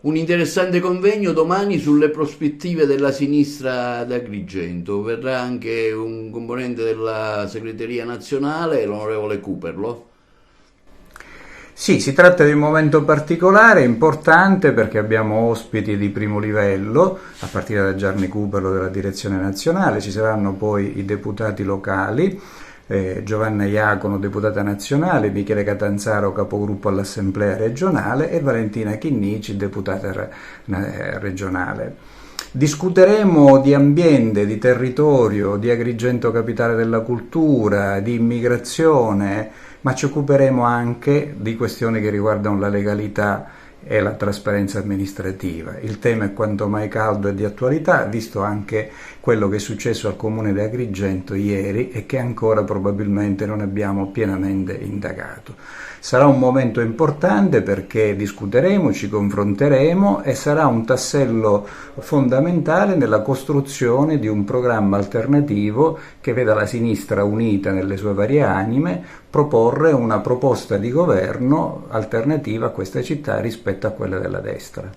un interessante convegno domani sulle prospettive della sinistra ad Agrigento. Verrà anche un componente della segreteria nazionale, l'onorevole Cooperlo. Sì, si tratta di un momento particolare, importante perché abbiamo ospiti di primo livello, a partire da Gianni Cuperlo della direzione nazionale, ci saranno poi i deputati locali, Giovanna Iacono, deputata nazionale, Michele Catanzaro, capogruppo all'Assemblea regionale e Valentina Chinnici, deputata regionale. Discuteremo di ambiente, di territorio, di Agrigento capitale della cultura, di immigrazione, ma ci occuperemo anche di questioni che riguardano la legalità e la trasparenza amministrativa. Il tema è quanto mai caldo e di attualità, visto anche quello che è successo al comune di Agrigento ieri e che ancora probabilmente non abbiamo pienamente indagato. Sarà un momento importante perché discuteremo, ci confronteremo e sarà un tassello fondamentale nella costruzione di un programma alternativo che veda la sinistra unita nelle sue varie anime proporre una proposta di governo alternativa a questa città rispetto a quella della destra.